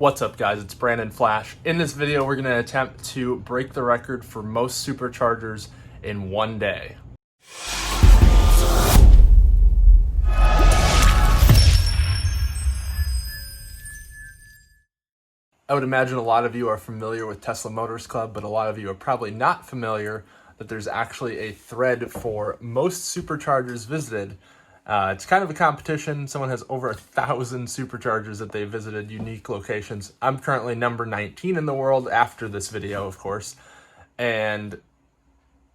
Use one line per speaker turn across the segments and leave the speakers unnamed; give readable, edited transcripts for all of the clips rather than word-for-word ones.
What's up guys, it's Brandon Flash. In this video we're going to attempt to break the record for most superchargers in one day. I would imagine a lot of you are familiar with Tesla Motors Club, but a lot of you are probably not familiar that there's actually a thread for most superchargers visited. It's kind of a competition. Someone has over 1,000 superchargers that they visited, unique locations. I'm currently number 19 in the world after this video, of course, and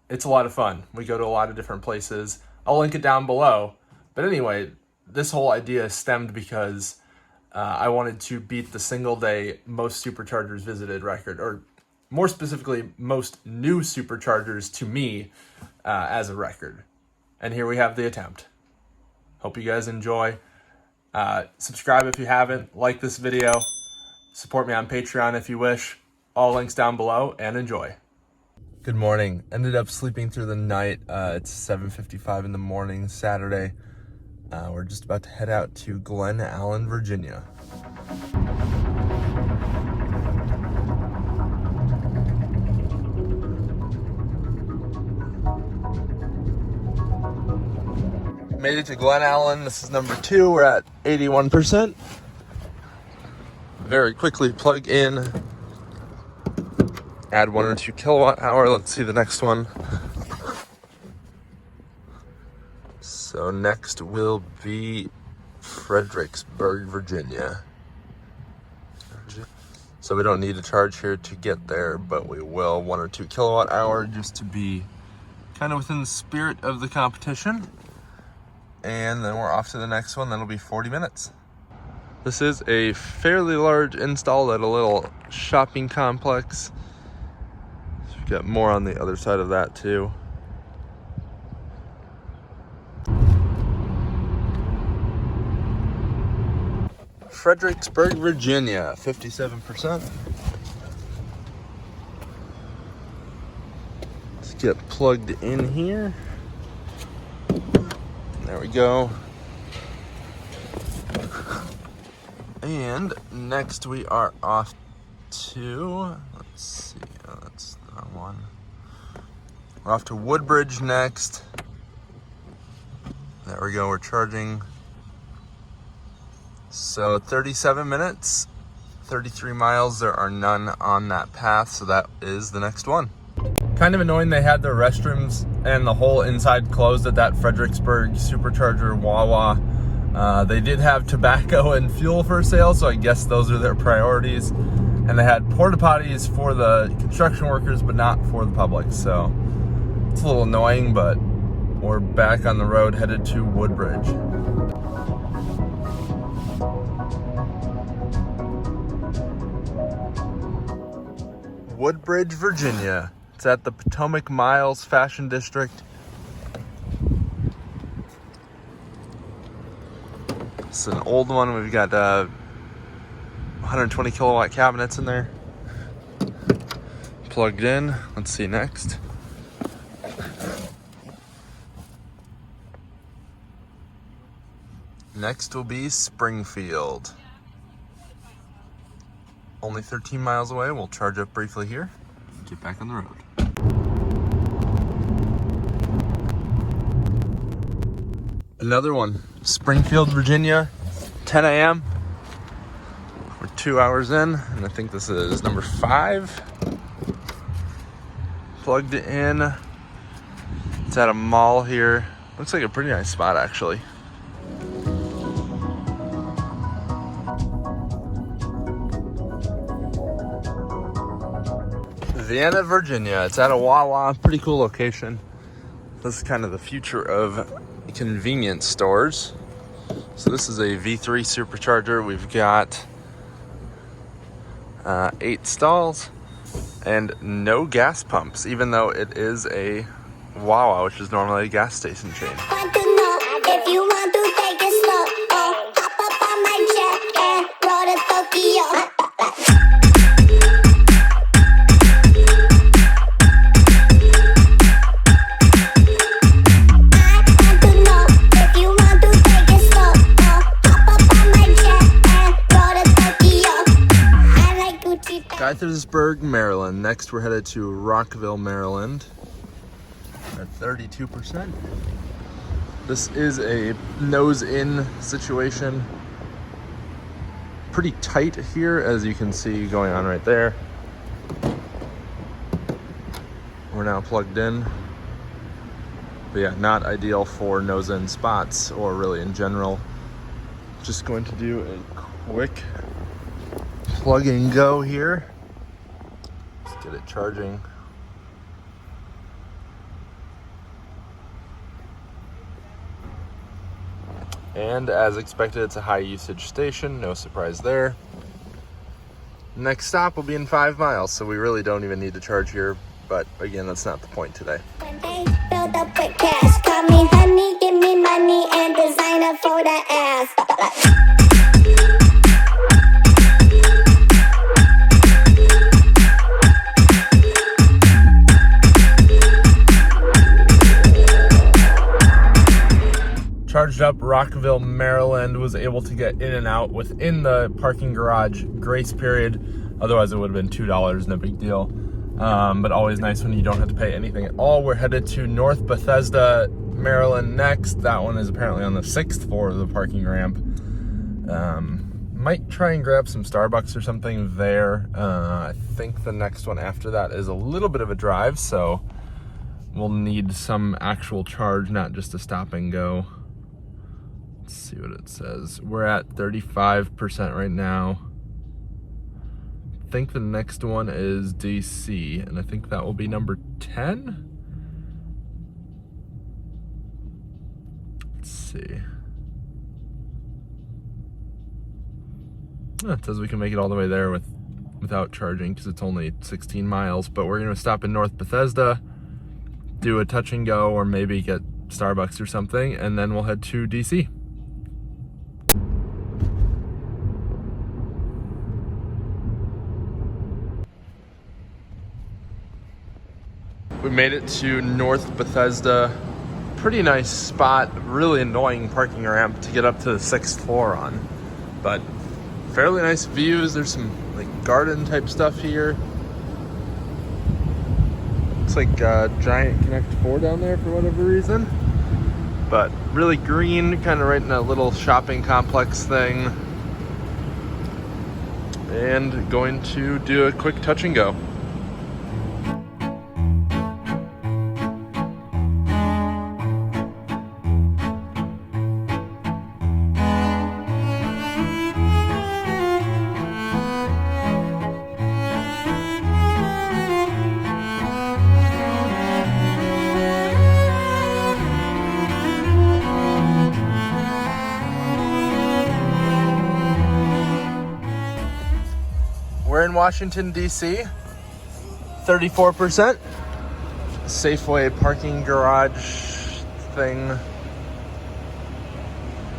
it's a lot of fun. We go to a lot of different places. I'll link it down below. But anyway, this whole idea stemmed because I wanted to beat the single day most superchargers visited record, or more specifically, most new superchargers to me as a record. And here we have the attempt. Hope you guys enjoy. Subscribe if you haven't, like this video, support me on Patreon if you wish. All links down below, and enjoy. Good morning. Ended up sleeping through the night. It's 7:55 in the morning, Saturday. We're just about to head out to Glen Allen, Virginia. Made it to Glen Allen. This is number 2. We're at 81%. Very quickly plug in, add 1 or 2 kilowatt hour. Let's see the next one. So next will be Fredericksburg, Virginia. So we don't need to charge here to get there, but we will 1 or 2 kilowatt hour just to be kind of within the spirit of the competition. And then we're off to the next one. That'll be 40 minutes. This is a fairly large install at a little shopping complex. So we've got more on the other side of that too. Fredericksburg, Virginia, 57%. Let's get plugged in here. There we go. And next we are off to, let's see, that's the wrong one. We're off to Woodbridge next. There we go, we're charging. So 37 minutes, 33 miles. There are none on that path, so that is the next one. Kind of annoying they had their restrooms and the whole inside closed at that Fredericksburg Supercharger Wawa. They did have tobacco and fuel for sale, so I guess those are their priorities. And they had porta potties for the construction workers, but not for the public. So it's a little annoying, but we're back on the road headed to Woodbridge. Woodbridge, Virginia. It's at the Potomac Miles Fashion District. It's an old one. We've got 120 kilowatt cabinets in there. Plugged in. Let's see next. Next will be Springfield. Only 13 miles away. We'll charge up briefly here and get back on the road. Another one, Springfield, Virginia, 10 a.m. We're 2 hours in, and I think this is number 5. Plugged it in. It's at a mall here. Looks like a pretty nice spot, actually. Vienna, Virginia. It's at a Wawa, pretty cool location. This is kind of the future of convenience stores. So this is a V3 supercharger. We've got 8 stalls and no gas pumps, even though it is a Wawa, which is normally a gas station chain.
If you want to take it slow, hop up on my jet and roll to Tokyo.
Gaithersburg, Maryland. Next, we're headed to Rockville, Maryland at 32%. This is a nose-in situation. Pretty tight here, as you can see going on right there. We're now plugged in. But yeah, not ideal for nose-in spots or really in general. Just going to do a quick plug and go here. Let's get it charging. And as expected, it's a high usage station, no surprise there. Next stop will be in 5 miles, so we really don't even need to charge here, but again, that's not the point today.
When they filled up with cash, call me honey, give me money and designer for the ass.
Charged up Rockville, Maryland, was able to get in and out within the parking garage grace period. Otherwise, it would have been $2, no big deal. But always nice when you don't have to pay anything at all. We're headed to North Bethesda, Maryland next. That one is apparently on the 6th floor of the parking ramp. Might try and grab some Starbucks or something there. I think the next one after that is a little bit of a drive, so we'll need some actual charge, not just a stop and go. Let's see what it says. We're at 35% right now. I think the next one is DC, and I think that will be number 10. Let's see. It says we can make it all the way there without charging because it's only 16 miles, but we're going to stop in North Bethesda, do a touch and go, or maybe get Starbucks or something, and then we'll head to DC. We made it to North Bethesda. Pretty nice spot, really annoying parking ramp to get up to the 6th floor on, but fairly nice views. There's some like garden type stuff here. Looks like a giant Connect 4 down there for whatever reason, but really green, kind of right in a little shopping complex thing. And going to do a quick touch and go. We're in Washington, D.C., 34%. Safeway parking garage thing.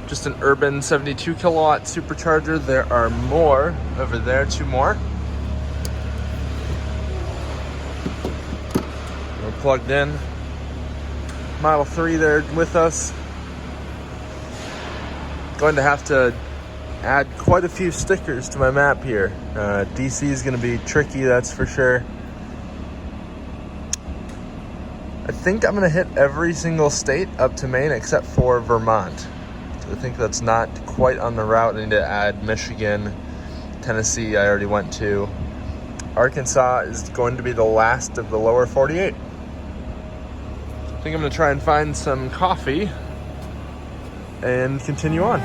Just an urban 72 kilowatt supercharger. There are more over there, 2 more. We're plugged in. Model 3 there with us. Going to have to add quite a few stickers to my map here. DC is going to be tricky, that's for sure. I think I'm going to hit every single state up to Maine except for Vermont. So I think that's not quite on the route. I need to add Michigan, Tennessee I already went to. Arkansas is going to be the last of the lower 48. I think I'm going to try and find some coffee and continue on.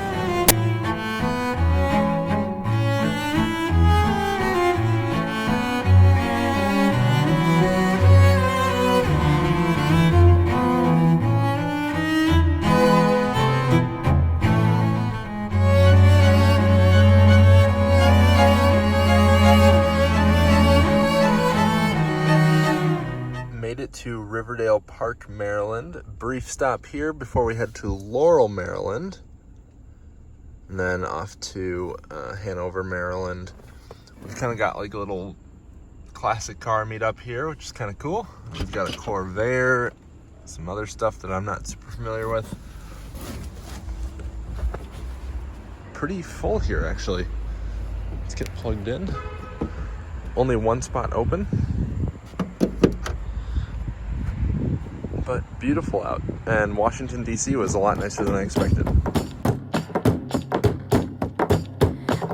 To Riverdale Park, Maryland. Brief stop here before we head to Laurel, Maryland. And then off to Hanover, Maryland. We've kind of got like a little classic car meetup here, which is kind of cool. We've got a Corvair, some other stuff that I'm not super familiar with. Pretty full here, actually. Let's get plugged in. only one spot open. But beautiful out. And Washington, D.C. was a lot nicer than I expected.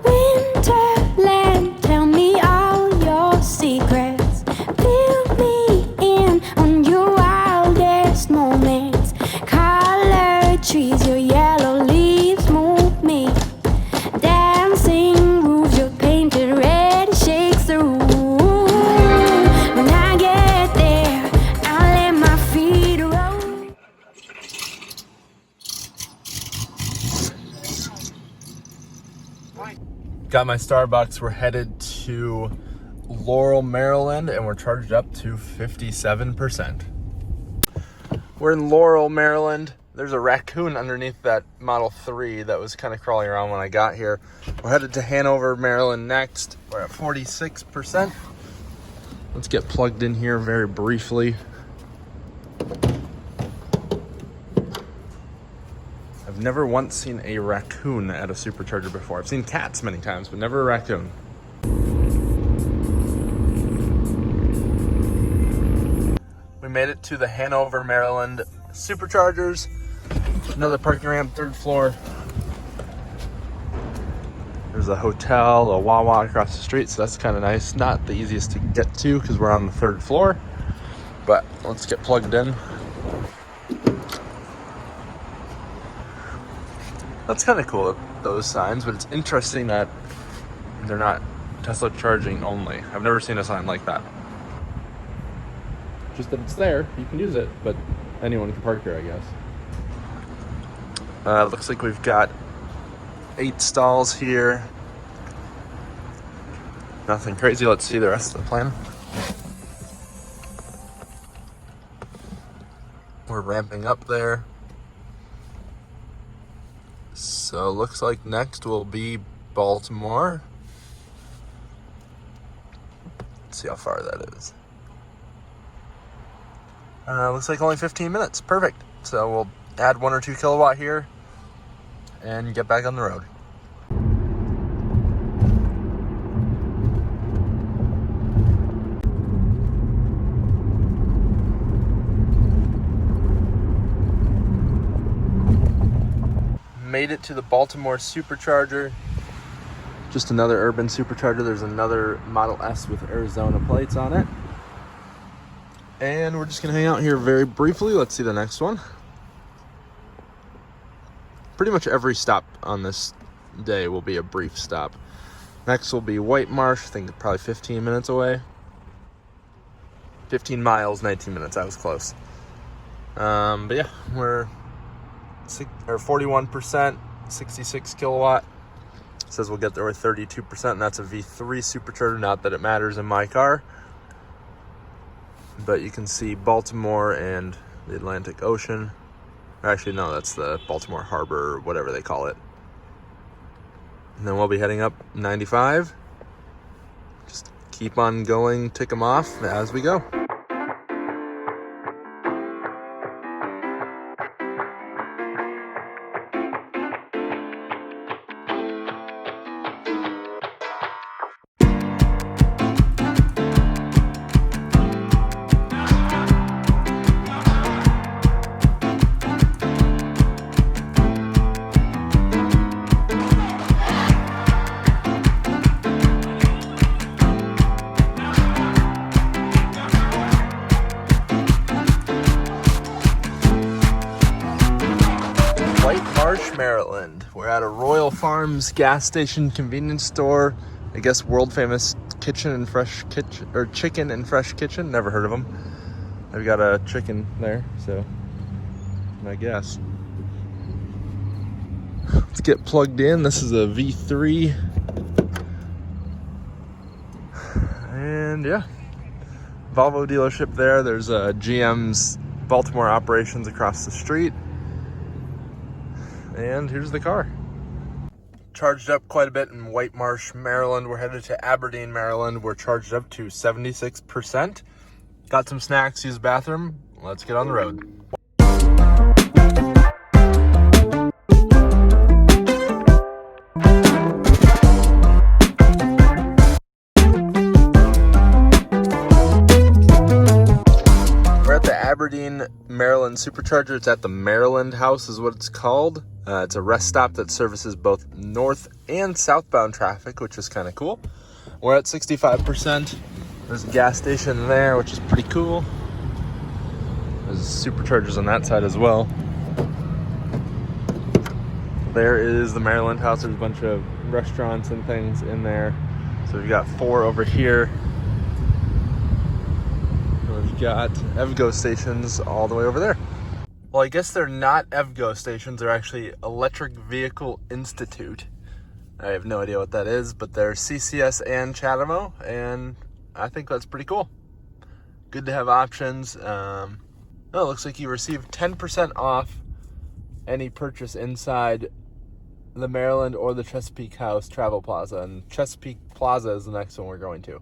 Winterland, tell me all your secrets. Fill me in on your wildest moments. Colored trees, your yellow leaves move me. Dancing roofs, your painted red shakes the room. When I get there, I'll let my feet roll.
Got my Starbucks. We're headed to Laurel, Maryland, and we're charged up to 57%. We're in Laurel, Maryland. There's a raccoon underneath that Model 3 that was kind of crawling around when I got here. We're headed to Hanover, Maryland next. We're at 46%. Let's get plugged in here very briefly. I've never once seen a raccoon at a supercharger before. I've seen cats many times, but never a raccoon. We made it to the Hanover, Maryland Superchargers. Another parking ramp, 3rd floor. There's a hotel, a Wawa across the street, so that's kind of nice. Not the easiest to get to because we're on the 3rd floor, but let's get plugged in. That's kind of cool, those signs, but it's interesting that they're not Tesla charging only. I've never seen a sign like that. Just that it's there, you can use it, but anyone can park here, I guess. Looks like we've got 8 stalls here. Nothing crazy. Let's see the rest of the plan. We're ramping up there. So looks like next will be Baltimore. Let's see how far that is. Looks like only 15 minutes. Perfect. So we'll add 1 or 2 kilowatt here and get back on the road. Made it to the Baltimore Supercharger. Just another urban supercharger. There's another Model S with Arizona plates on it. And we're just gonna hang out here very briefly. Let's see the next one. Pretty much every stop on this day will be a brief stop. Next will be White Marsh, I think probably 15 minutes away. 15 miles, 19 minutes, I was close. But yeah, we're 41%, 66 kilowatt. It says we'll get there with 32%, and that's a V3 supercharger, not that it matters in my car. But you can see Baltimore and the Atlantic Ocean. Actually, no, that's the Baltimore Harbor, or whatever they call it. And then we'll be heading up 95. Just keep on going, tick them off as we go. Maryland. We're at a Royal Farms gas station convenience store. I guess world famous chicken and fresh kitchen. Never heard of them. I've got a chicken there, so I guess. Let's get plugged in. This is a V3. And yeah, Volvo dealership there. There's a GM's Baltimore operations across the street. And here's the car. Charged up quite a bit in White Marsh, Maryland. We're headed to Aberdeen, Maryland. We're charged up to 76%. Got some snacks, use the bathroom. Let's get on the road. Aberdeen, Maryland Supercharger. It's at the Maryland House is what it's called. It's a rest stop that services both north and southbound traffic, which is kind of cool. We're at 65%. There's a gas station there, which is pretty cool. There's superchargers on that side as well. There is the Maryland House. There's a bunch of restaurants and things in there. So we've got 4 over here. We've got EVGO stations all the way over there. Well, I guess they're not EVGO stations. They're actually Electric Vehicle Institute. I have no idea what that is, but they're CCS and Chatamo, and I think that's pretty cool. Good to have options. Oh, it looks like you receive 10% off any purchase inside the Maryland or the Chesapeake House Travel Plaza, and Chesapeake Plaza is the next one we're going to.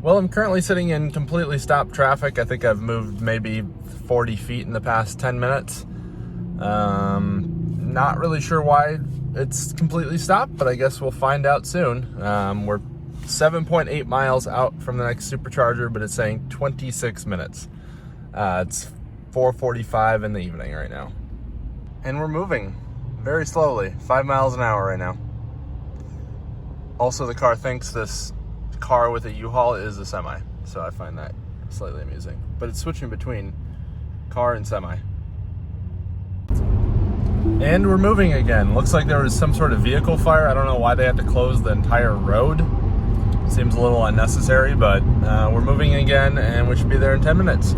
Well, I'm currently sitting in completely stopped traffic. I think I've moved maybe 40 feet in the past 10 minutes. Not really sure why it's completely stopped, but I guess we'll find out soon. We're 7.8 miles out from the next supercharger, but it's saying 26 minutes. It's 4:45 in the evening right now. And we're moving very slowly, 5 miles an hour right now. Also, the car thinks this car with a U-Haul is a semi, so I find that slightly amusing. But it's switching between car and semi. And we're moving again. Looks like there was some sort of vehicle fire. I don't know why they had to close the entire road. Seems a little unnecessary, but we're moving again, and we should be there in 10 minutes.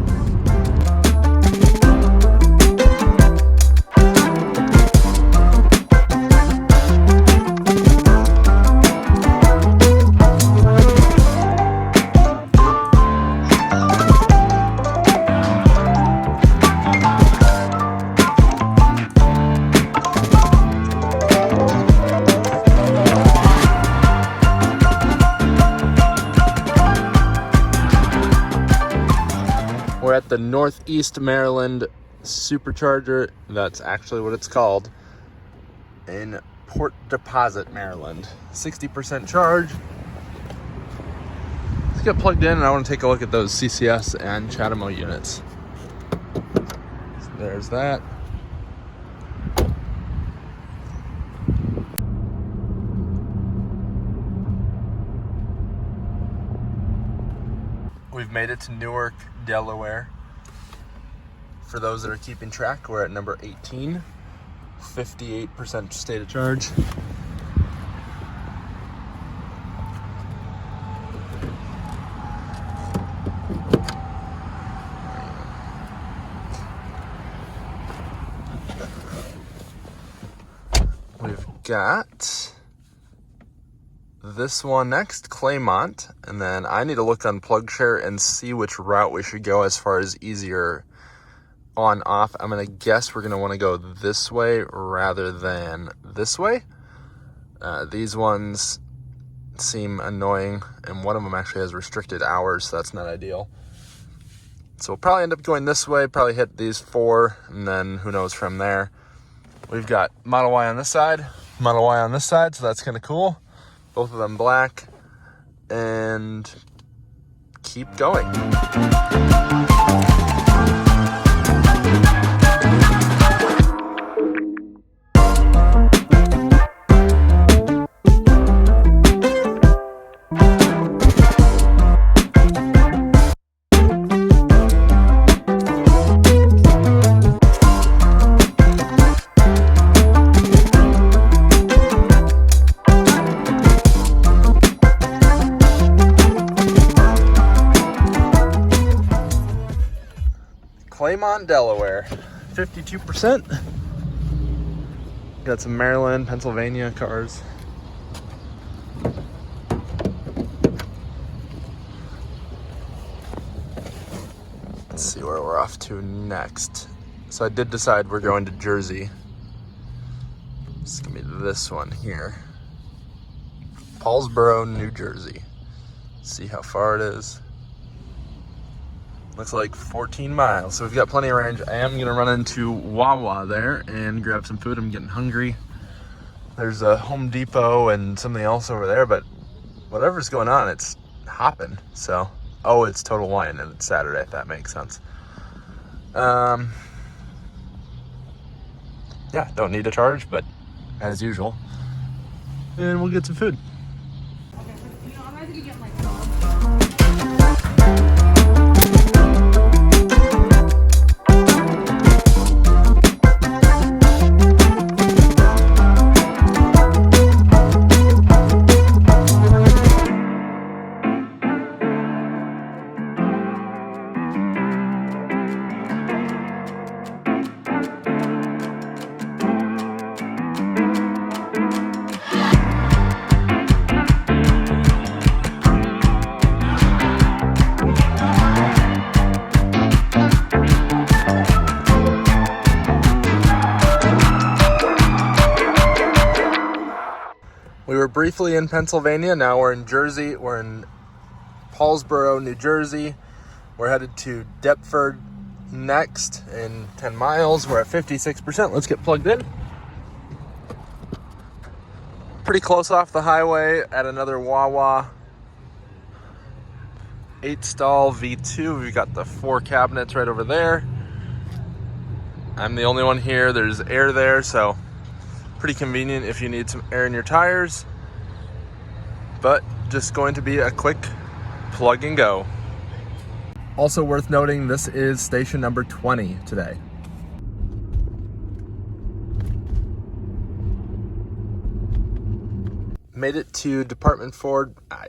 We're at the Northeast Maryland Supercharger. That's actually what it's called. In Port Deposit, Maryland. 60% charge. Let's get plugged in, and I want to take a look at those CCS and Chatamo units. So there's that. We've made it to Newark, Delaware. For those that are keeping track, we're at number 18, 58% state of charge. We've got this one next, Claymont, and then I need to look on PlugShare and see which route we should go as far as easier on off. I'm gonna guess we're gonna want to go this way rather than this way. These ones seem annoying, and one of them actually has restricted hours, so that's not ideal. So we'll probably end up going this way, probably hit these 4, and then who knows from there. We've got Model Y on this side, Model Y on this side, so that's kind of cool. Both of them black, and keep going. Claymont, Delaware, 52%. Got some Maryland, Pennsylvania cars. Let's see where we're off to next. So I did decide we're going to Jersey. It's gonna be this one here. Paulsboro, New Jersey. See how far it is. Looks like 14 miles, so we've got plenty of range. I am gonna run into Wawa there and grab some food. I'm getting hungry. There's a Home Depot and something else over there, but whatever's going on, it's hopping. So, oh, it's Total Wine and it's Saturday, if that makes sense. Yeah, don't need to charge, but as usual. And we'll get some food. We were briefly in Pennsylvania. Now we're in Jersey. We're in Paulsboro, New Jersey. We're headed to Deptford next in 10 miles. We're at 56%. Let's get plugged in. Pretty close off the highway at another Wawa. 8-stall V2. We've got the 4 cabinets right over there. I'm the only one here. There's air there, so pretty convenient if you need some air in your tires, but just going to be a quick plug and go. Also worth noting, this is station number 20 today. Made it to Department Ford. I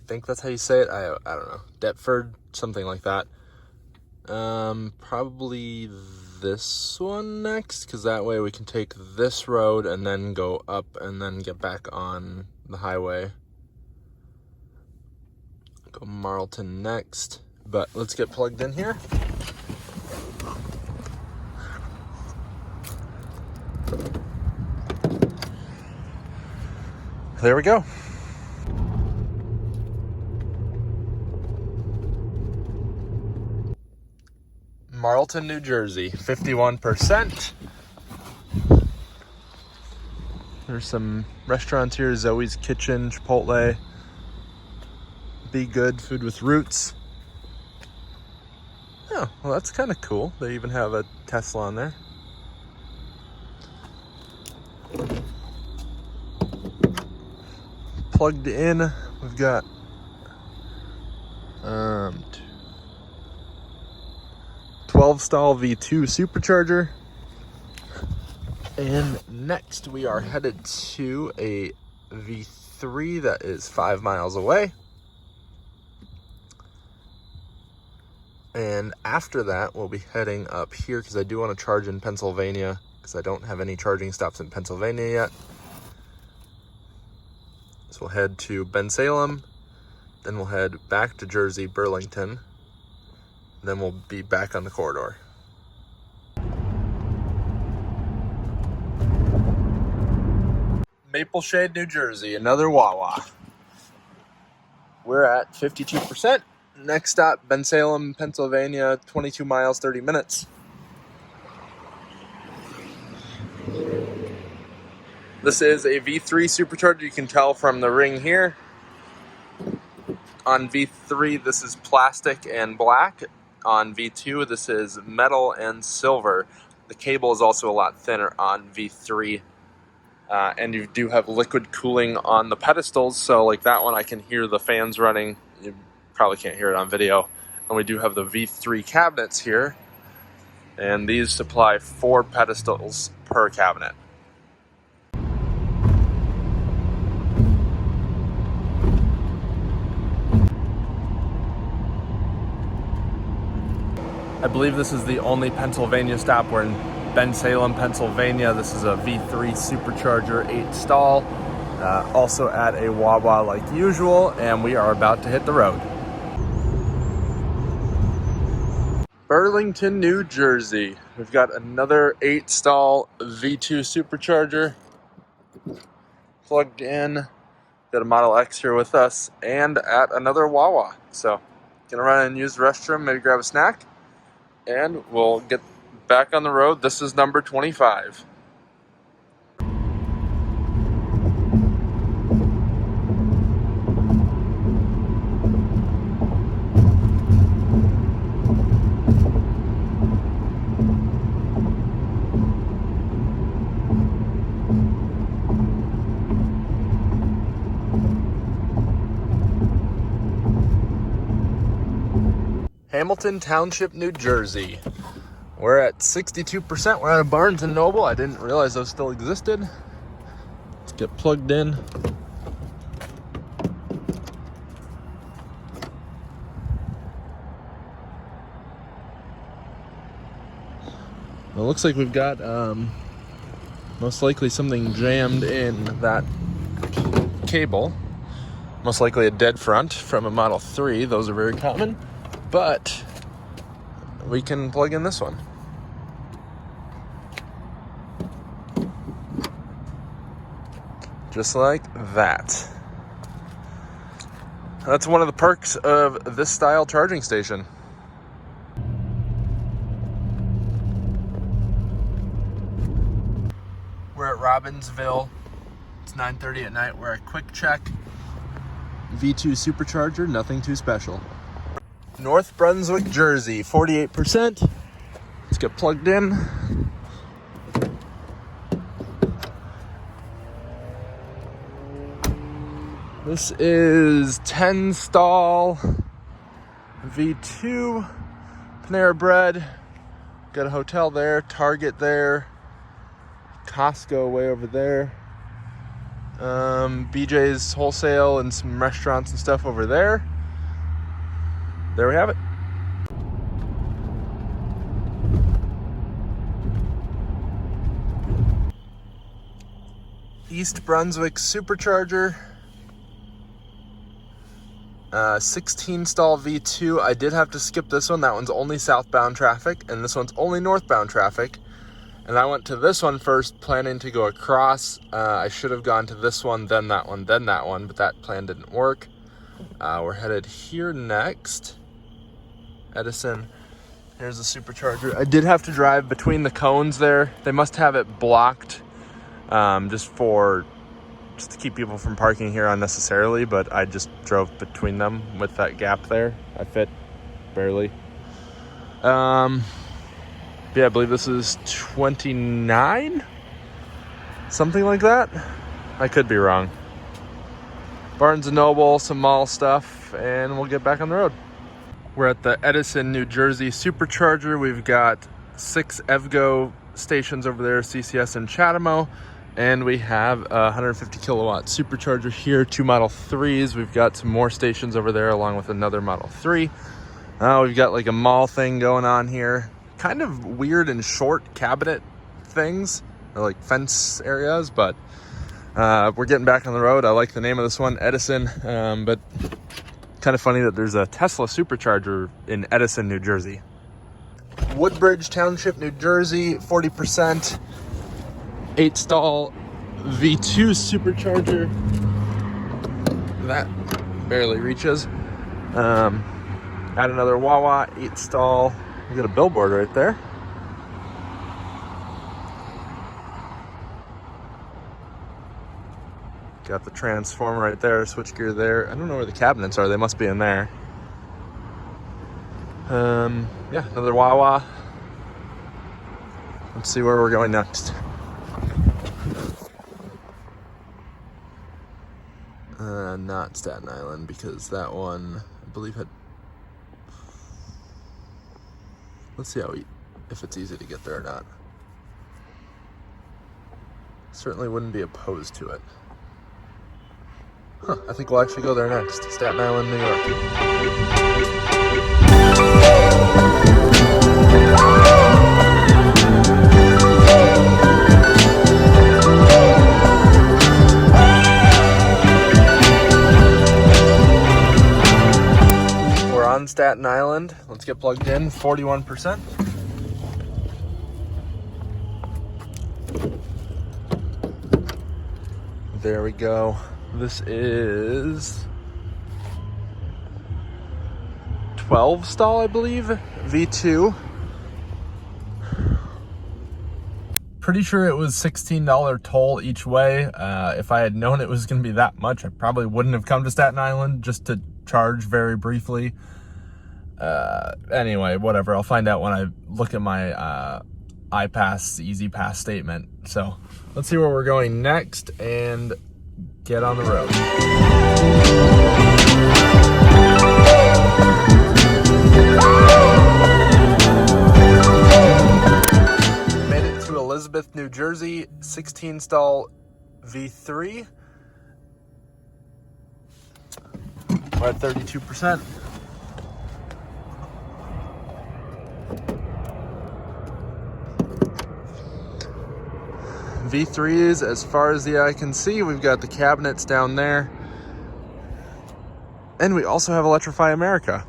think that's how you say it. I don't know. Deptford, something like that. Probably this one next, because that way we can take this road and then go up and then get back on the highway. Go Marlton next, but let's get plugged in here. There we go. Marlton, New Jersey, 51%. There's some restaurants here, Zoe's Kitchen, Chipotle, Be Good, Food with Roots. Oh, well, that's kind of cool. They even have a Tesla on there. Plugged in, we've got 12-stall V2 Supercharger. And next we are headed to a V3 that is 5 miles away. And after that, we'll be heading up here because I do want to charge in Pennsylvania because I don't have any charging stops in Pennsylvania yet. So we'll head to Bensalem, then we'll head back to Jersey, Burlington, then we'll be back on the corridor. Maple Shade, New Jersey, another Wawa. We're at 52%. Next stop, Bensalem, Pennsylvania, 22 miles, 30 minutes. This is a V3 supercharger. You can tell from the ring here. On V3, this is plastic and black. On V2, this is metal and silver. The cable is also a lot thinner on V3. And you do have liquid cooling on the pedestals. So like that one, I can hear the fans running. You probably can't hear it on video. And we do have the V3 cabinets here. And these supply 4 pedestals per cabinet. I believe this is the only Pennsylvania stop. We're in Bensalem, Pennsylvania. This is a V3 Supercharger 8-stall. Also at a Wawa like usual, and we are about to hit the road. Burlington, New Jersey. We've got another 8-stall V2 Supercharger plugged in. Got a Model X here with us, and at another Wawa. So, gonna run and use the restroom, maybe grab a snack, and we'll get back on the road. This is number 25. Hamilton Township, New Jersey. We're at 62%. We're at a Barnes & Noble. I didn't realize those still existed. Let's get plugged in. It looks like we've got most likely something jammed in that cable. Most likely a dead front from a Model 3. Those are very common. But we can plug in this one. Just like that. That's one of the perks of this style charging station. We're at Robbinsville. It's 9:30 at night. We're at Quick Check. V2 Supercharger, nothing too special. North Brunswick, Jersey, 48%. Let's get plugged in. This is 10 stall V2 Panera Bread. Got a hotel there, Target there, Costco way over there, BJ's Wholesale and some restaurants and stuff over there. There we have it. East Brunswick Supercharger. 16 stall V2. I did have to skip this one. That one's only southbound traffic, and this one's only northbound traffic. And I went to this one first, planning to go across. I should have gone to this one, then that one, then that one, but that plan didn't work. We're headed here next. Edison. Here's the supercharger. I did have to drive between the cones there. They must have it blocked just to keep people from parking here unnecessarily, but I just drove between them with that gap there. I fit barely. Yeah, I believe this is 29? Something like that? I could be wrong. Barnes & Noble, some mall stuff, and we'll get back on the road. We're at the Edison, New Jersey Supercharger. We've got 6 EVgo stations over there, CCS and Chatamo. And we have a 150 kilowatt supercharger here, 2 Model 3s. We've got some more stations over there along with another Model 3. We've got like a mall thing going on here. Kind of weird and short cabinet things, or like fence areas, but we're getting back on the road. I like the name of this one, Edison, but kind of funny that there's a Tesla Supercharger in Edison, New Jersey. Woodbridge Township, New Jersey, 40%. 8 stall V2 Supercharger. That barely reaches. Add another Wawa, 8 stall. We got a billboard right there. Got the transformer right there, switchgear there. I don't know where the cabinets are. They must be in there. Yeah, another Wawa. Let's see where we're going next. Not Staten Island, because that one, I believe, had... Let's see if it's easy to get there or not. Certainly wouldn't be opposed to it. I think we'll actually go there next. Staten Island, New York. Staten Island. Let's get plugged in. 41%. There we go. This is 12 stall, I believe. V2. Pretty sure it was $16 toll each way. If I had known it was going to be that much, I probably wouldn't have come to Staten Island just to charge very briefly. Anyway, whatever. I'll find out when I look at my iPass Easy Pass statement. So let's see where we're going next and get on the road. 16 stall V3. We're at 32%. V3s, as far as the eye can see, we've got the cabinets down there. And we also have Electrify America.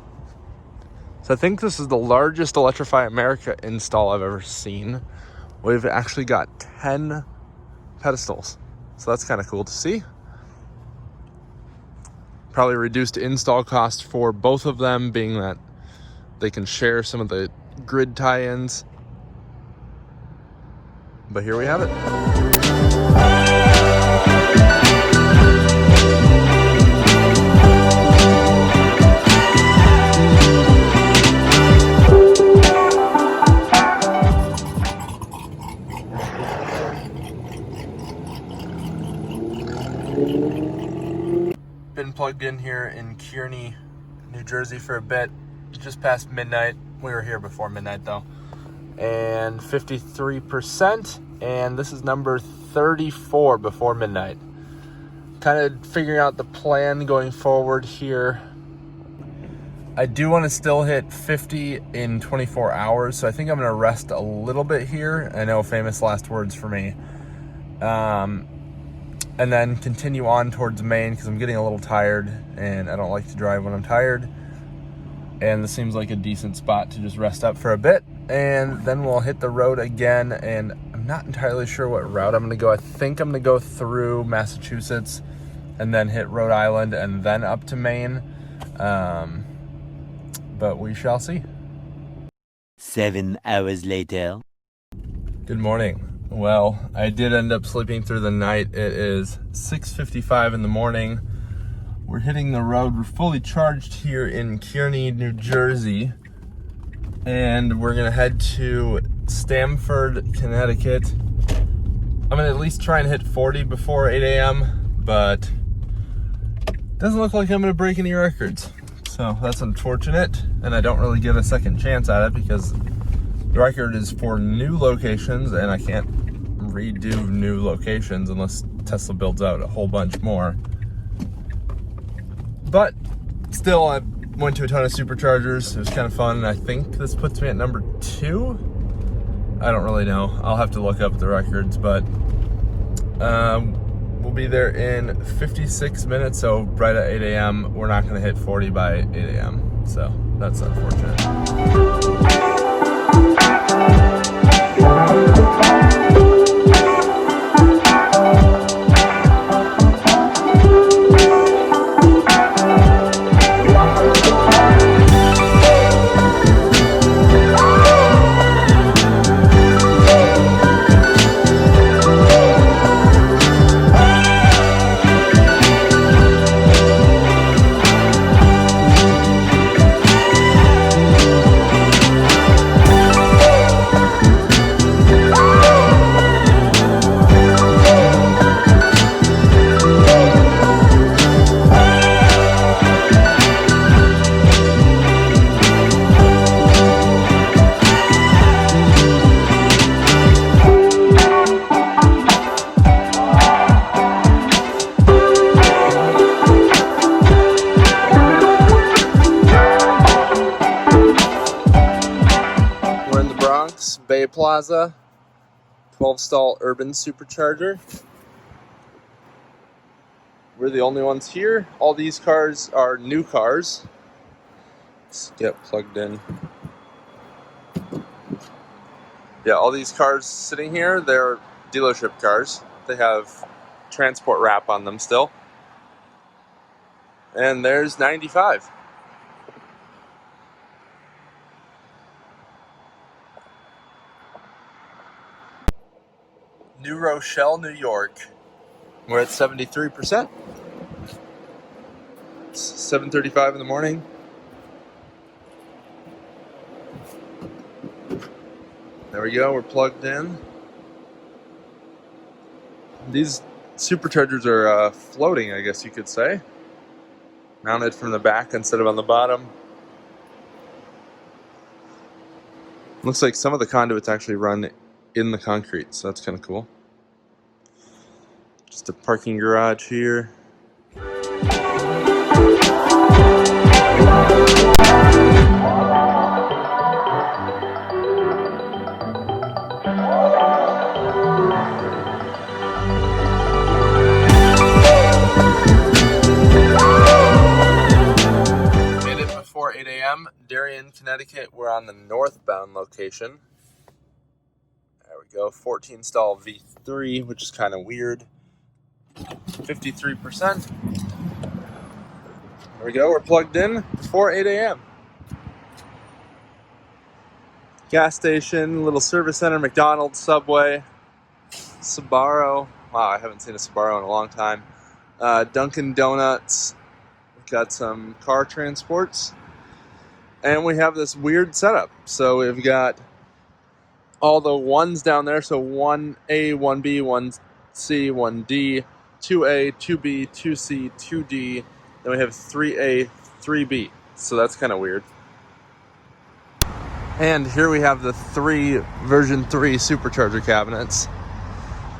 So I think this is the largest Electrify America install I've ever seen. We've actually got 10 pedestals. So that's kind of cool to see. Probably reduced install cost for both of them, being that they can share some of the grid tie-ins. But here we have it. Been plugged in here in Kearney, New Jersey for a bit. Just past midnight. We were here before midnight though. And 53%, and this is number 34 before midnight. Kind of figuring out the plan going forward here. I do want to still hit 50 in 24 hours, so I think I'm going to rest a little bit here. I know, famous last words for me. And then continue on towards Maine, because I'm getting a little tired, and I don't like to drive when I'm tired. And this seems like a decent spot to just rest up for a bit, and then we'll hit the road again. And I'm not entirely sure what route I'm going to go. I think I'm going to go through Massachusetts and then hit Rhode Island and then up to Maine. But we shall see.
7 hours later.
Good morning. Well, I did end up sleeping through the night. It is 6:55 in the morning. We're hitting the road. We're fully charged here in Kearney, New Jersey. And we're gonna head to Stamford, Connecticut. I'm gonna at least try and hit 40 before 8 a.m., but it doesn't look like I'm gonna break any records. So that's unfortunate, and I don't really get a second chance at it because the record is for new locations, and I can't redo new locations unless Tesla builds out a whole bunch more. But still, I went to a ton of Superchargers. It was kind of fun, and I think this puts me at number 2. I don't really know. I'll have to look up the records, but we'll be there in 56 minutes, so right at 8 a.m. We're not going to hit 40 by 8 a.m., so that's unfortunate. Bay Plaza, 12-stall urban supercharger. We're the only ones here. All these cars are new cars. Let's get plugged in. Yeah, all these cars sitting here, they're dealership cars. They have transport wrap on them still. And there's 95. New Rochelle, New York. We're at 73%. It's 7:35 in the morning. There we go, we're plugged in. These superchargers are floating, I guess you could say. Mounted from the back instead of on the bottom. Looks like some of the conduits actually run in the concrete, so that's kind of cool. Just a parking garage here. Made it before 8 a.m. Darien, Connecticut. We're on the northbound location. There we go. 14 stall V3, which is kind of weird. 53%. There we go. We're plugged in before 8 a.m. Gas station, little service center, McDonald's, Subway, Sbarro. Wow, I haven't seen a Sbarro in a long time. Dunkin' Donuts. We've got some car transports. And we have this weird setup. So we've got all the ones down there. So 1A, 1B, 1C, 1D, 2A, 2B, 2C, 2D. Then we have 3A, 3B. So that's kind of weird. And here we have the version 3 supercharger cabinets.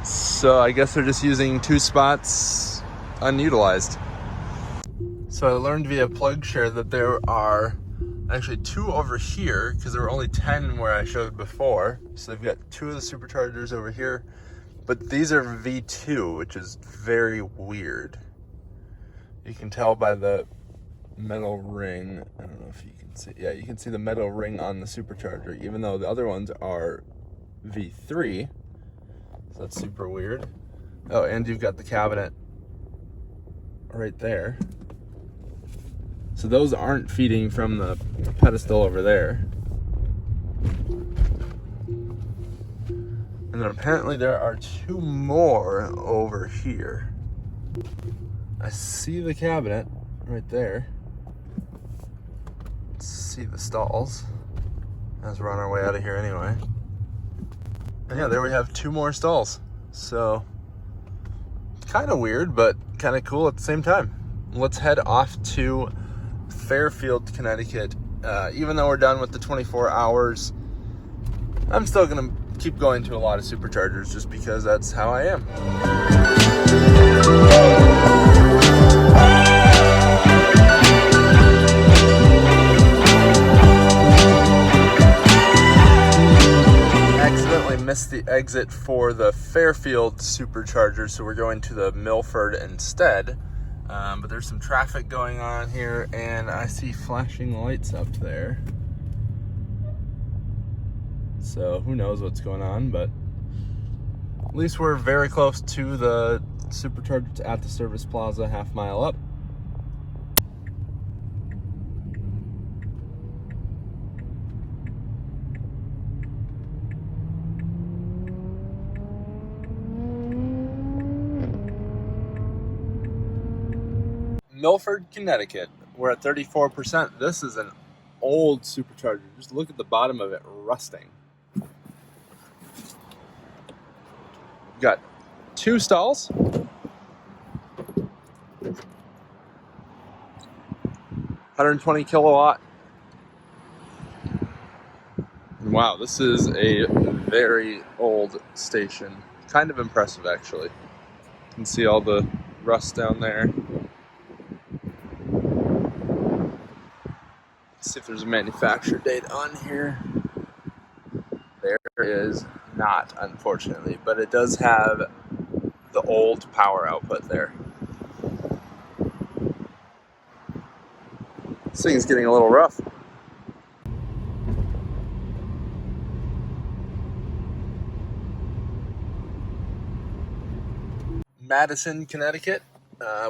So I guess they're just using 2 spots unutilized. So I learned via PlugShare that there are actually 2 over here, because there were only 10 where I showed before. So they've got 2 of the superchargers over here, but these are V2, which is very weird. You can tell by the metal ring. I don't know if you can see. Yeah, you can see the metal ring on the supercharger, even though the other ones are V3. So that's super weird. Oh, and you've got the cabinet right there. So those aren't feeding from the pedestal over there. And then apparently there are 2 more over here. I see the cabinet right there. Let's see the stalls as we're on our way out of here anyway. And yeah, there we have 2 more stalls. So kind of weird, but kind of cool at the same time. Let's head off to Fairfield, Connecticut. Even though we're done with the 24 hours, I'm still gonna keep going to a lot of superchargers just because that's how I am. Accidentally missed the exit for the Fairfield supercharger, so we're going to the Milford instead. But there's some traffic going on here, and I see flashing lights up there. So who knows what's going on, but at least we're very close to the supercharger at the service plaza, half mile up. Milford, Connecticut. We're at 34%. This is an old supercharger. Just look at the bottom of it rusting. We've got 2 stalls. 120 kilowatt. Wow, this is a very old station. Kind of impressive, actually. You can see all the rust down there. See if there's a manufacture date on here. There is not, unfortunately, but it does have the old power output there. This thing is getting a little rough. Madison, Connecticut.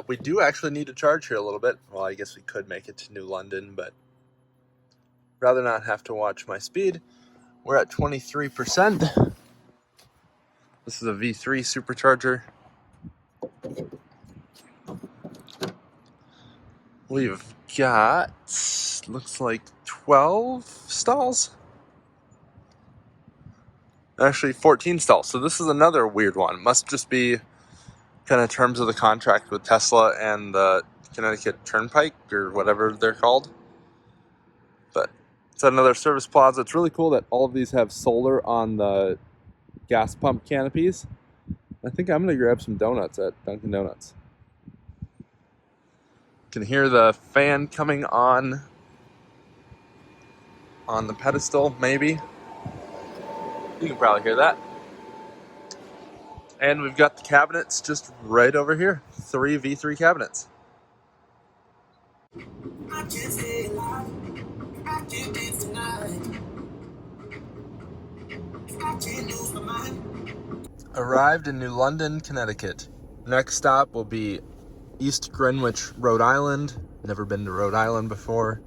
We do actually need to charge here a little bit. Well, I guess we could make it to New London, but rather not have to watch my speed. We're at 23%. This is a V3 supercharger. We've got, looks like 12 stalls. Actually 14 stalls. So this is another weird one. Must just be kind of terms of the contract with Tesla and the Connecticut Turnpike or whatever they're called. But it's another service plaza. It's really cool that all of these have solar on the gas pump canopies. I think I'm gonna grab some donuts at Dunkin' Donuts. Can hear the fan coming on the pedestal, maybe. You can probably hear that. And we've got the cabinets just right over here. 3 V3 cabinets.
I can't stay alive. I can't dance tonight. I can't lose my mind.
Arrived in New London, Connecticut. Next stop will be East Greenwich, Rhode Island. Never been to Rhode Island before.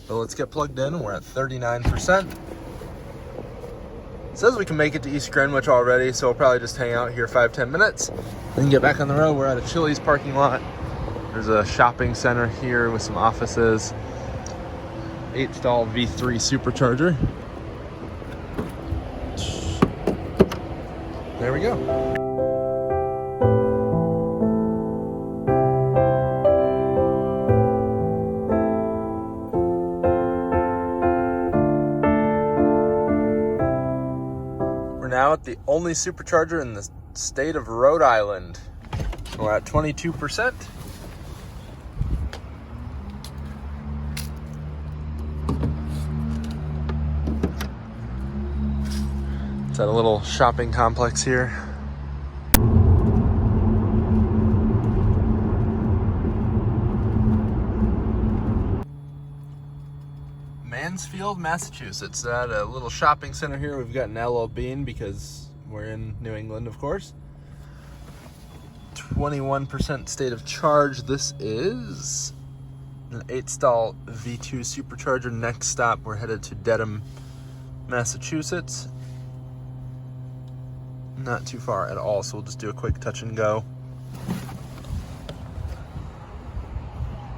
So let's get plugged in. We're at 39%. It says we can make it to East Greenwich already, so we'll probably just hang out here 5-10 minutes. Then get back on the road. We're at a Chili's parking lot. There's a shopping center here with some offices. 8-stall V3 supercharger. There we go. We're now at the only supercharger in the state of Rhode Island. We're at 22%. It's at a little shopping complex here. Mansfield, Massachusetts. At a little shopping center here. We've got an LL Bean because we're in New England, of course. 21% state of charge. This is an 8-stall V2 supercharger. Next stop, we're headed to Dedham, Massachusetts. Not too far at all, so we'll just do a quick touch and go.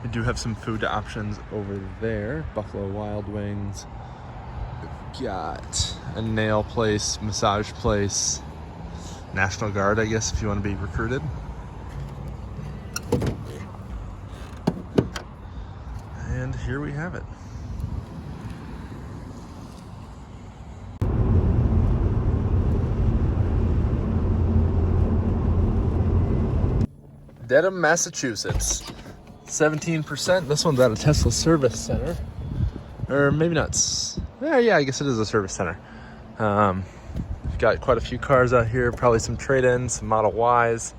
We do have some food options over there. Buffalo Wild Wings. We've got a nail place, massage place, National Guard, I guess, if you want to be recruited. And here we have it. Dedham, Massachusetts. 17%. This one's at a Tesla service center. Or maybe not. Yeah, I guess it is a service center. We've got quite a few cars out here. Probably some trade-ins, some Model Ys.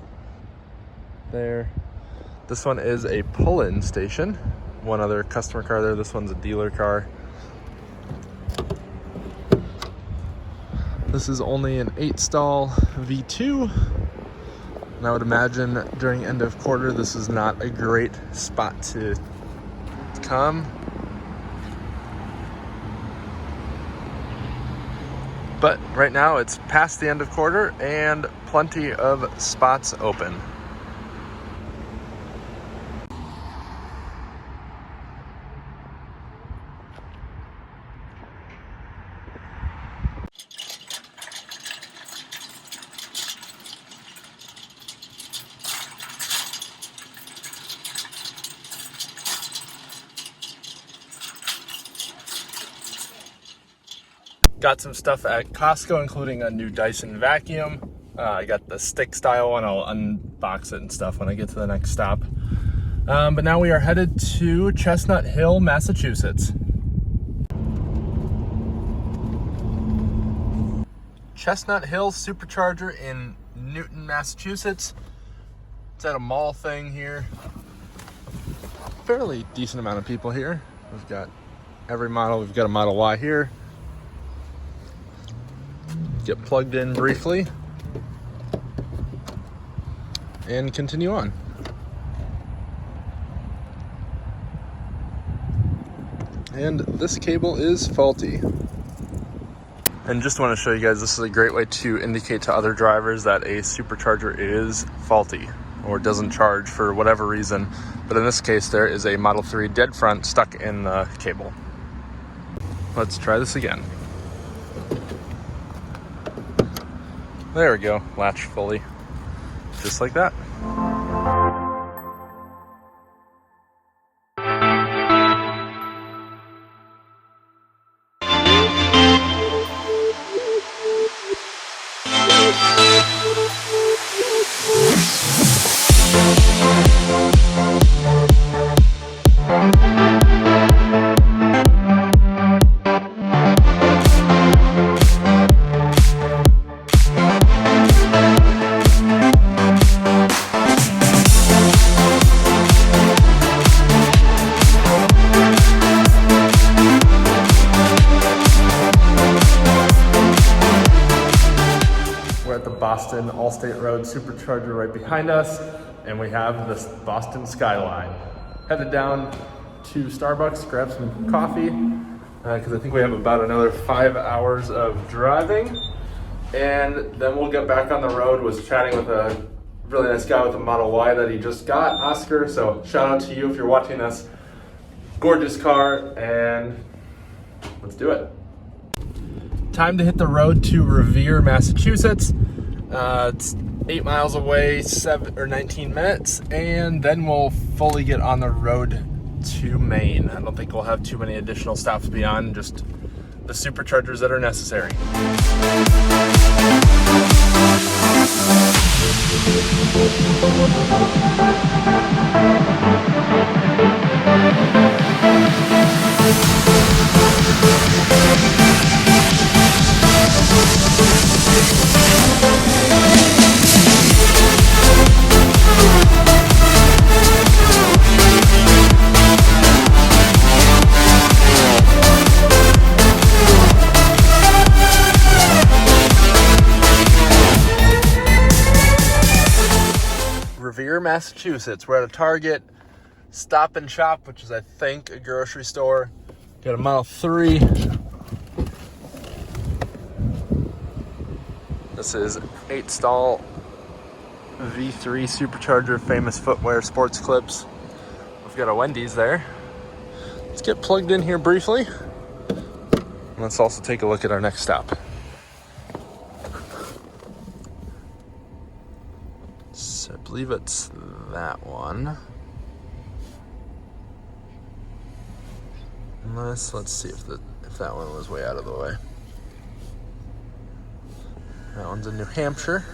There. This one is a pull-in station. One other customer car there. This one's a dealer car. This is only an 8-stall V2. And I would imagine during end of quarter, this is not a great spot to come. But right now it's past the end of quarter and plenty of spots open. Got some stuff at Costco, including a new Dyson vacuum. I got the stick style one. I'll unbox it and stuff when I get to the next stop. But now we are headed to Chestnut Hill, Massachusetts. Chestnut Hill Supercharger in Newton, Massachusetts. It's at a mall thing here. Fairly decent amount of people here. We've got every model. We've got a Model Y here. Get plugged in briefly and continue on. And this cable is faulty. And just want to show you guys, this is a great way to indicate to other drivers that a supercharger is faulty or doesn't charge for whatever reason. But in this case, there is a Model 3 dead front stuck in the cable. Let's try this again. There we go, latch fully, just like that. Boston Allstate Road Supercharger right behind us, and we have this Boston skyline. Headed down to Starbucks, grab some coffee, because I think we have about another 5 hours of driving, and then we'll get back on the road. Was chatting with a really nice guy with a Model Y that he just got, Oscar, so shout out to you if you're watching this. Gorgeous car, and let's do it. Time to hit the road to Revere, Massachusetts. It's 8 miles away, 19 minutes, and then we'll fully get on the road to Maine. I don't think we'll have too many additional stops beyond just the superchargers that are necessary. Revere, Massachusetts. We're at a Target, Stop and Shop, which is, I think, a grocery store. Got a Model 3. This is 8-stall V3 supercharger, famous footwear, sports clips. We've got a Wendy's there. Let's get plugged in here briefly. And let's also take a look at our next stop. So I believe it's that one. Unless, let's see if that one was way out of the way. That one's in New Hampshire.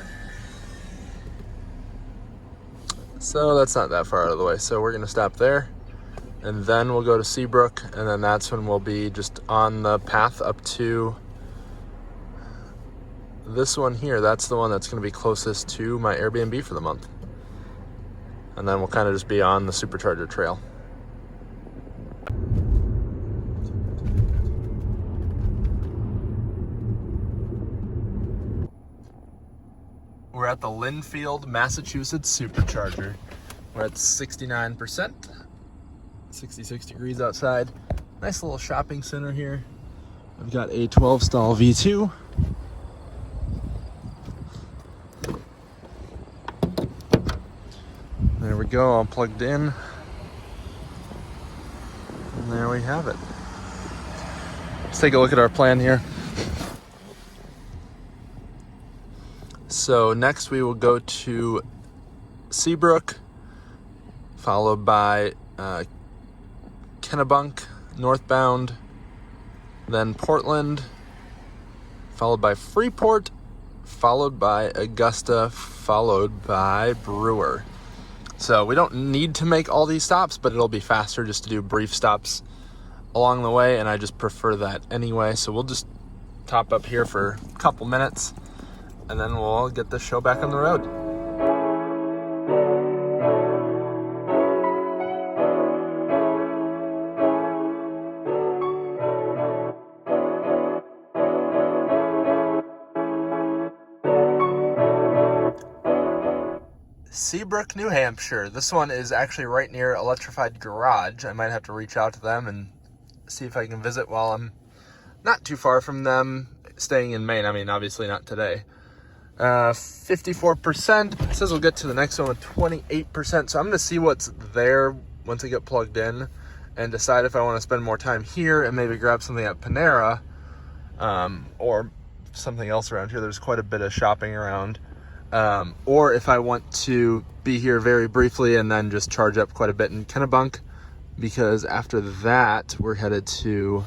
So that's not that far out of the way. So we're gonna stop there, and then we'll go to Seabrook, and then that's when we'll be just on the path up to this one here. That's the one that's gonna be closest to my Airbnb for the month. And then we'll kind of just be on the supercharger trail. We're at the Linfield, Massachusetts Supercharger. We're at 69%, 66 degrees outside. Nice little shopping center here. I've got a 12-stall V2. There we go, all plugged in. And there we have it. Let's take a look at our plan here. So next we will go to Seabrook, followed by Kennebunk, northbound, then Portland, followed by Freeport, followed by Augusta, followed by Brewer. So we don't need to make all these stops, but it'll be faster just to do brief stops along the way, and I just prefer that anyway. So we'll just top up here for a couple minutes, and then we'll get this show back on the road. Seabrook, New Hampshire. This one is actually right near Electrified Garage. I might have to reach out to them and see if I can visit while I'm not too far from them, staying in Maine. I mean, obviously not today. 54%. It says we'll get to the next one with 28%. So I'm going to see what's there once I get plugged in and decide if I want to spend more time here and maybe grab something at Panera, or something else around here. There's quite a bit of shopping around. Or if I want to be here very briefly and then just charge up quite a bit in Kennebunk, because after that we're headed to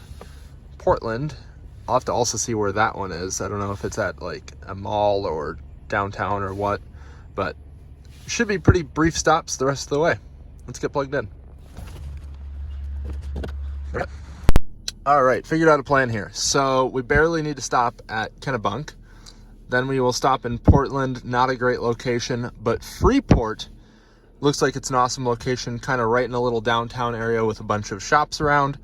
Portland. I'll have to also see where that one is. I don't know if it's at like a mall or downtown or what, but should be pretty brief stops the rest of the way. Let's get plugged in. All right, figured out a plan here. So we barely need to stop at Kennebunk. Then we will stop in Portland, not a great location, but Freeport looks like it's an awesome location, kind of right in a little downtown area with a bunch of shops around.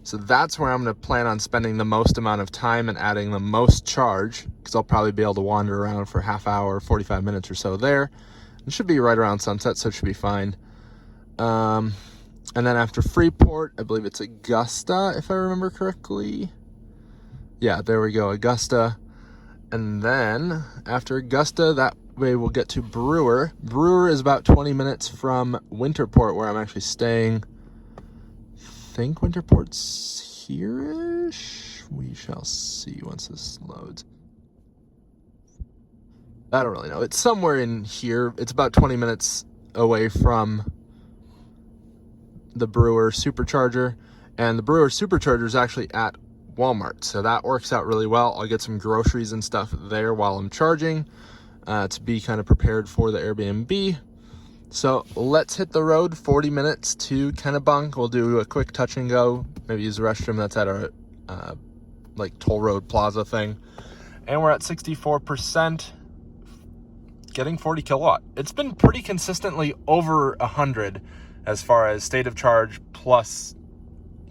So that's where I'm going to plan on spending the most amount of time and adding the most charge, because I'll probably be able to wander around for half hour, 45 minutes or so there. It should be right around sunset, so it should be fine. And then after Freeport, I believe it's Augusta, if I remember correctly. Yeah, there we go, Augusta. And then after Augusta, that way we'll get to Brewer. Brewer is about 20 minutes from Winterport, where I'm actually staying. I think Winterport's here-ish. We shall see once this loads. I don't really know. It's somewhere in here. It's about 20 minutes away from the Brewer Supercharger. And the Brewer Supercharger is actually at Walmart, so that works out really well. I'll get some groceries and stuff there while I'm charging to be kind of prepared for the Airbnb. So let's hit the road. 40 minutes to Kennebunk. We'll do a quick touch and go, maybe use the restroom that's at our like toll road plaza thing. And we're at 64%, getting 40 kilowatt. It's been pretty consistently over 100 as far as state of charge plus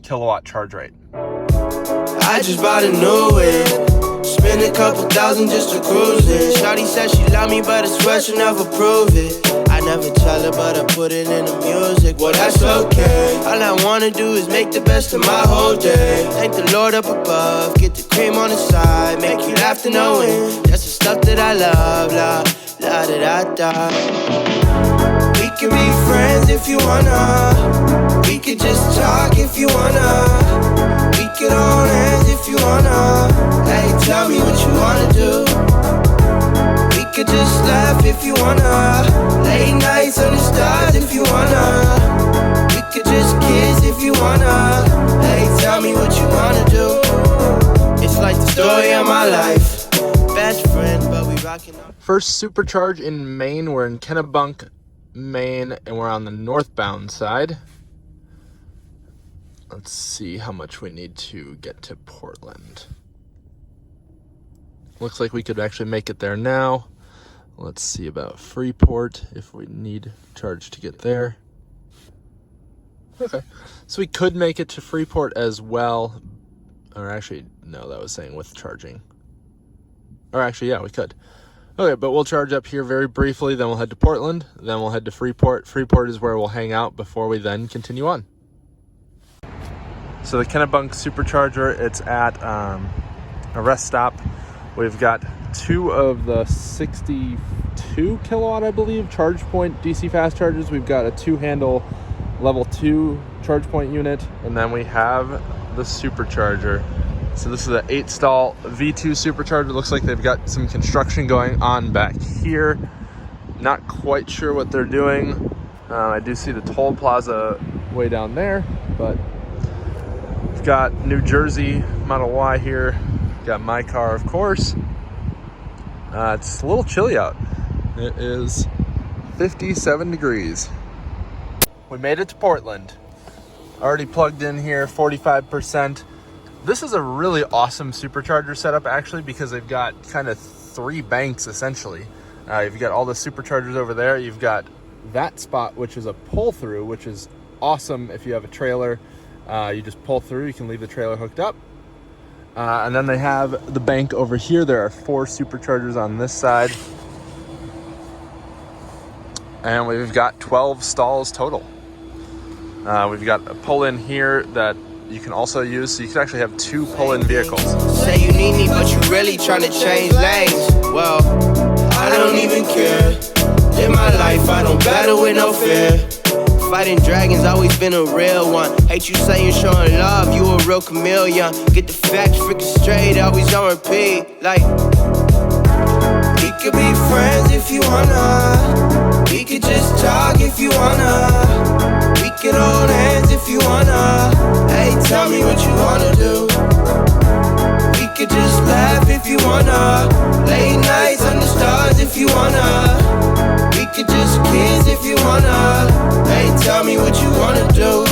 kilowatt charge rate.
I just bought a new whip. Spent a couple thousand just to cruise it. Shawty said she love me, but I swear she'll never prove it. I never tell her, but I put it in the music. Well, that's okay. All I wanna do is make the best of my whole day. Thank the Lord up above. Get the cream on the side. Make you laugh to knowing that's the stuff that I love. La, la, da, da, da. We can be friends if you wanna. We could just talk if you wanna. We could hold hands if you wanna. Hey, tell me what you wanna do. We could just laugh if you wanna. Late nights under stars if you wanna. We could just kiss if you wanna. Hey, tell me what you wanna do. It's like the story of my life. Best friend, but we rockin' up.
First supercharge in Maine. We're in Kennebunk, Maine, and we're on the northbound side. Let's see how much we need to get to Portland. Looks like we could actually make it there now. Let's see about Freeport, if we need charge to get there. Okay, so we could make it to Freeport as well. Or actually, no, that was saying with charging. Or actually, yeah, we could. Okay, but we'll charge up here very briefly, then we'll head to Portland, then we'll head to Freeport. Freeport is where we'll hang out before we then continue on. So the Kennebunk Supercharger, it's at a rest stop. We've got two of the 62 kilowatt, I believe, charge point DC fast chargers. We've got a 2-handle level 2 charge point unit, and then we have the supercharger. So this is an 8-stall V2 supercharger. Looks like they've got some construction going on back here. Not quite sure what they're doing. I do see the toll plaza way down there, but we've got New Jersey Model Y here. Got my car, of course. It's a little chilly out. It is 57 degrees. We made it to Portland. Already plugged in here, 45%. This is a really awesome supercharger setup, actually, because they've got kind of 3 banks, essentially. You've got all the superchargers over there. You've got that spot, which is a pull-through, which is awesome if you have a trailer. You just pull through. You can leave the trailer hooked up. And then they have the bank over here. There are 4 superchargers on this side. And we've got 12 stalls total. We've got a pull-in here that you can also use, so you can actually have 2 pull-in vehicles.
Say you need me, but you really tryna change lanes. Well, I don't even care. Live my life, I don't battle with no fear. Fighting dragons, always been a real one. Hate you saying showing love, you a real chameleon. Get the facts freaking straight, always on repeat. Like, we could be friends if you wanna. We could just talk if you wanna. We could hold hands if you wanna. Hey, tell me what you wanna do. We could just laugh if you wanna. Late nights under stars if you wanna. We could just kiss if you wanna. Hey, tell me what you wanna do.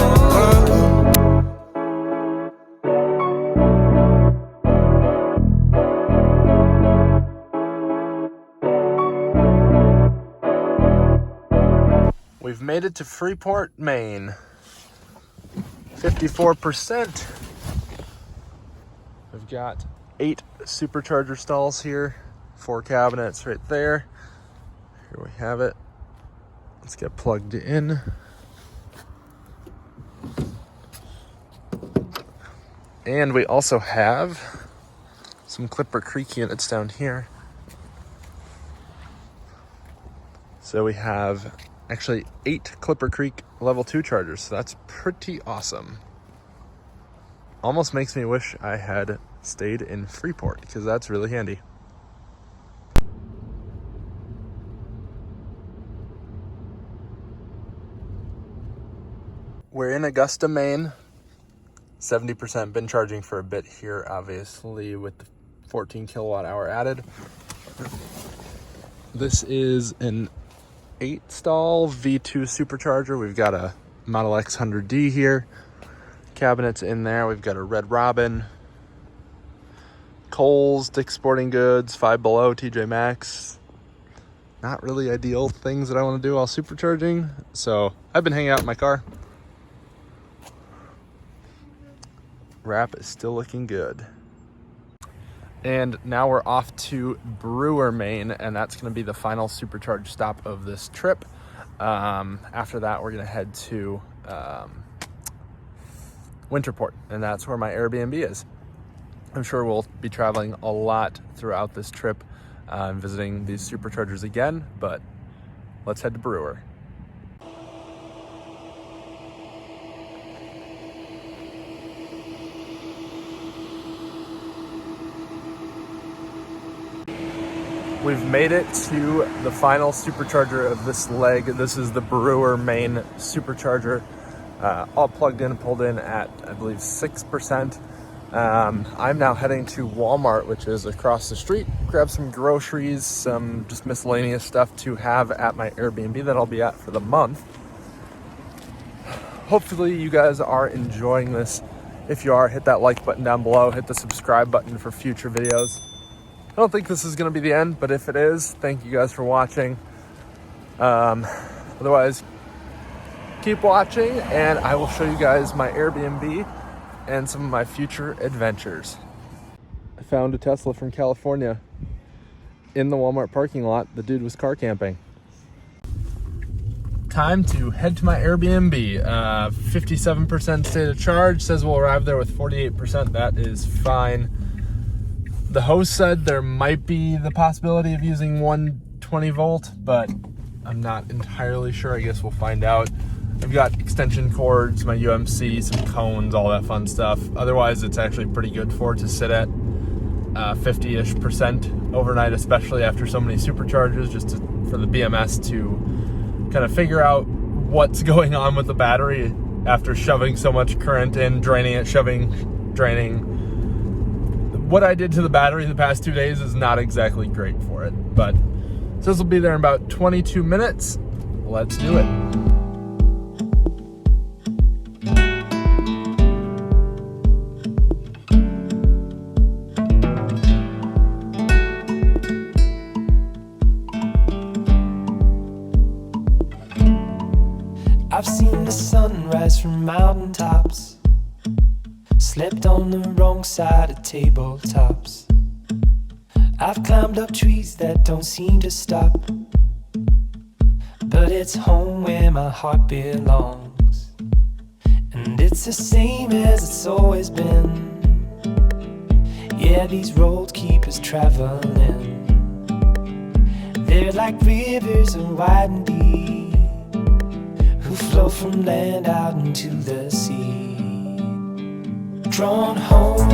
We've made it to Freeport, Maine. 54%. We've got 8 supercharger stalls here, 4 cabinets right there. Here we have it. Let's get plugged in. And we also have some Clipper Creek units down here. So we have actually 8 Clipper Creek level 2 chargers. So that's pretty awesome. Almost makes me wish I had stayed in Freeport because that's really handy. We're in Augusta, Maine. 70%, been charging for a bit here, obviously, with the 14 kilowatt hour added. This is an 8-stall V2 supercharger. We've got a Model X 100D here. Cabinets in there. We've got a Red Robin, Kohl's, Dick's Sporting Goods, Five Below, TJ Maxx. Not really ideal things that I want to do while supercharging, so I've been hanging out in my car. Wrap is still looking good. And now we're off to Brewer, Maine, and that's going to be the final supercharge stop of this trip. After that, we're going to head to Winterport, and that's where my Airbnb is. I'm sure we'll be traveling a lot throughout this trip, visiting these superchargers again, but let's head to Brewer. We've made it to the final supercharger of this leg. This is the Brewer, Maine supercharger. All plugged in and pulled in at, I believe, 6%. I'm now heading to Walmart, which is across the street, grab some groceries, some just miscellaneous stuff to have at my Airbnb that I'll be at for the month. Hopefully you guys are enjoying this. If you are, hit that like button down below, hit the subscribe button for future videos. I don't think this is going to be the end, but if it is, thank you guys for watching. Otherwise, keep watching, and I will show you guys my Airbnb and some of my future adventures. I found a Tesla from California in the Walmart parking lot. The dude was car camping. Time to head to my Airbnb. 57% state of charge, says we'll arrive there with 48%. That is fine. The host said there might be the possibility of using 120 volt, but I'm not entirely sure. I guess we'll find out. I've got extension cords, my UMC, some cones, all that fun stuff. Otherwise, it's actually pretty good for it to sit at 50-ish% overnight, especially after so many superchargers, for the BMS to kind of figure out what's going on with the battery after shoving so much current in, draining it, shoving, draining. What I did to the battery the past 2 days is not exactly great for it, but this will be there in about 22 minutes. Let's do it.
I've seen the sun rise from mountaintops, slept on the wrong side of tabletops. I've climbed up trees that don't seem to stop, but it's home where my heart belongs, and it's the same as it's always been. Yeah, these roads keep us traveling. They're like rivers of wide and deep, who flow from land out into the sea. Drawn home